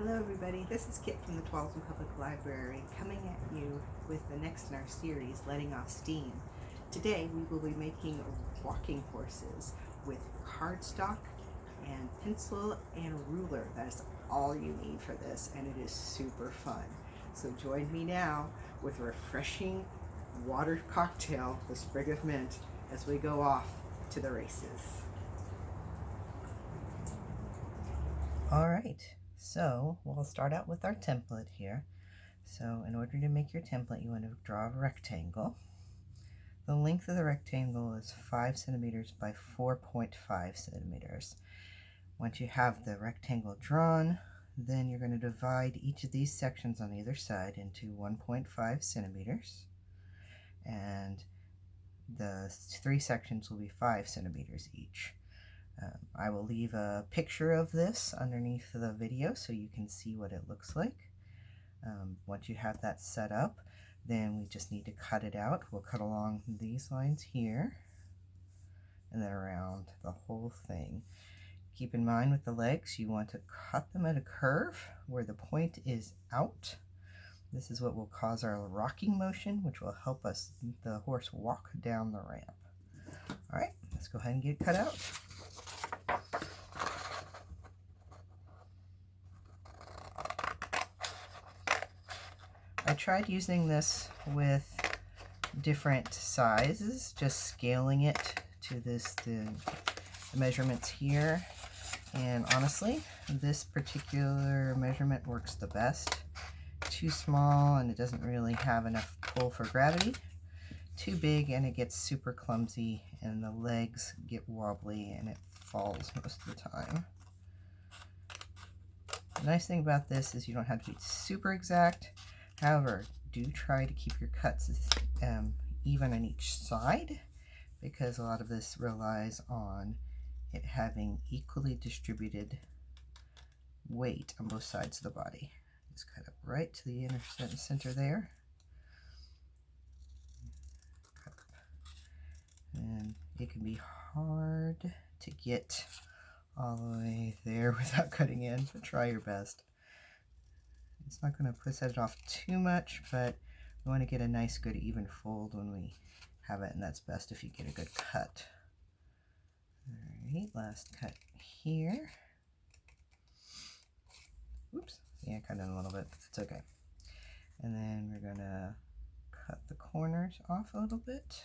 Hello everybody, this is Kit from the Tualatin Public Library coming at you with the next in our series, Letting Off Steam. Today we will be making walking horses with cardstock and pencil and ruler. That is all you need for this, and it is super fun. So join me now with a refreshing water cocktail, the sprig of mint, as we go off to the races. All right. So we'll start out with our template here. So in order to make your template, you want to draw a rectangle. The length of the rectangle is 5 centimeters by 4.5 centimeters. Once you have the rectangle drawn, then you're going to divide each of these sections on either side into 1.5 centimeters. And the 3 sections will be 5 centimeters each. I will leave a picture of this underneath the video so you can see what it looks like. Once you have that set up, then we just need to cut it out. We'll cut along these lines here and then around the whole thing. Keep in mind with the legs, you want to cut them at a curve where the point is out. This is what will cause our rocking motion, which will help the horse walk down the ramp. All right, let's go ahead and get it cut out. I tried using this with different sizes, just scaling it to the measurements here, and honestly this particular measurement works the best. Too small and it doesn't really have enough pull for gravity. Too big and it gets super clumsy and the legs get wobbly and it falls most of the time. The nice thing about this is you don't have to be super exact. However, do try to keep your cuts even on each side, because a lot of this relies on it having equally distributed weight on both sides of the body. Just cut up right to the inner center there. And it can be hard to get all the way there without cutting in, but try your best. It's not going to set it off too much, but we want to get a nice good even fold when we have it, and that's best if you get a good cut. Alright, last cut here. Oops, yeah, cut in a little bit, it's okay. And then we're going to cut the corners off a little bit.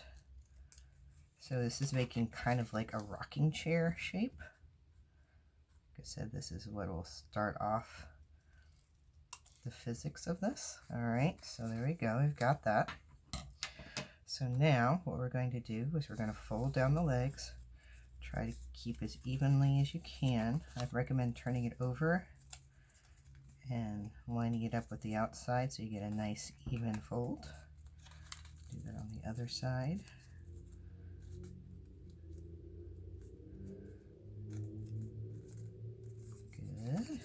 So this is making kind of like a rocking chair shape. Like I said, this is what will start off the physics of this. All right, so there we go, we've got that. So now what we're going to do is we're going to fold down the legs, try to keep as evenly as you can. I'd recommend turning it over and lining it up with the outside so you get a nice even fold. Do that on the other side. Good.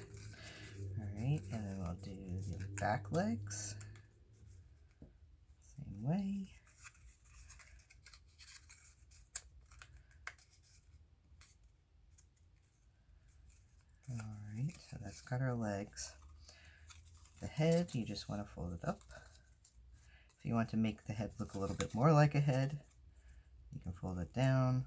Alright, and then we'll do the back legs. Same way. Alright, so that's got our legs. The head, you just want to fold it up. If you want to make the head look a little bit more like a head, you can fold it down.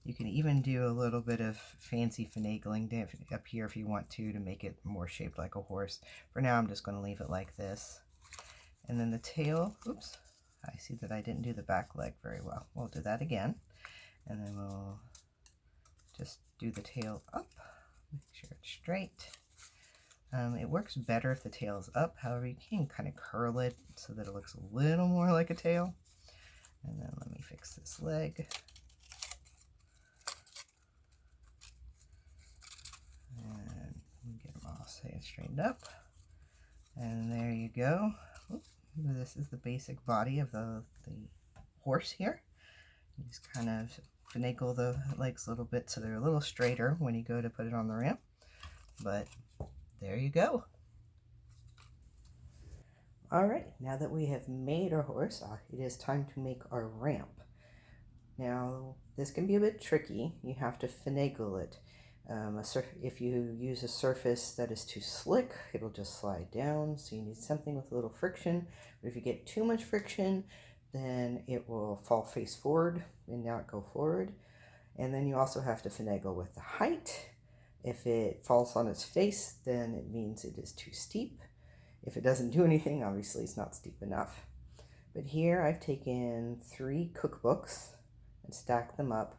You can even do a little bit of fancy finagling up here if you want to make it more shaped like a horse. For now, I'm just going to leave it like this. And then the tail, oops, I see that I didn't do the back leg very well. We'll do that again. And then we'll just do the tail up, make sure it's straight. It works better if the tail is up. However, you can kind of curl it so that it looks a little more like a tail. And then let me fix this leg. And get them all straightened up. And there you go. Oop, this is the basic body of the horse here. You just kind of finagle the legs a little bit so they're a little straighter when you go to put it on the ramp. But there you go. Alright, now that we have made our horse, it is time to make our ramp. Now, this can be a bit tricky. You have to finagle it. If you use a surface that is too slick, it'll just slide down. So you need something with a little friction. But if you get too much friction, then it will fall face forward and not go forward. And then you also have to finagle with the height. If it falls on its face, then it means it is too steep. If it doesn't do anything, obviously it's not steep enough. But here I've taken 3 cookbooks and stacked them up,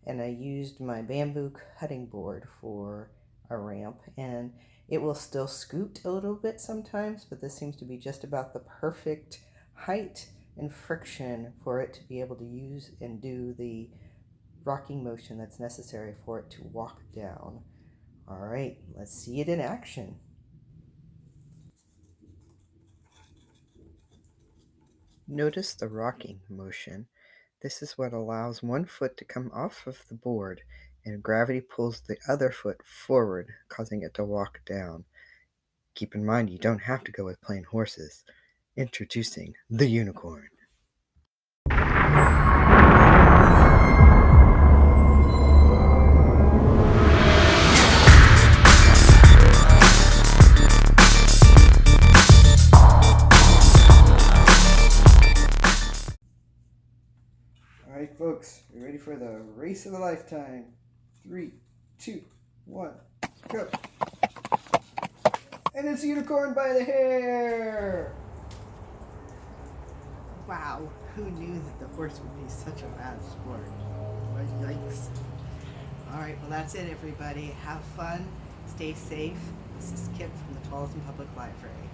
and I used my bamboo cutting board for a ramp, and it will still scoot a little bit sometimes, but this seems to be just about the perfect height and friction for it to be able to use and do the rocking motion that's necessary for it to walk down. All right, let's see it in action. Notice the rocking motion. This is what allows one foot to come off of the board, and gravity pulls the other foot forward, causing it to walk down. Keep in mind, you don't have to go with plain horses. Introducing the unicorn. All right, folks, you ready for the race of a lifetime? 3, 2, 1, go. And it's a unicorn by the hair. Wow, who knew that the horse would be such a bad sport? Yikes. All right, well, that's it, everybody. Have fun. Stay safe. This is Kip from the Tualatin Public Library.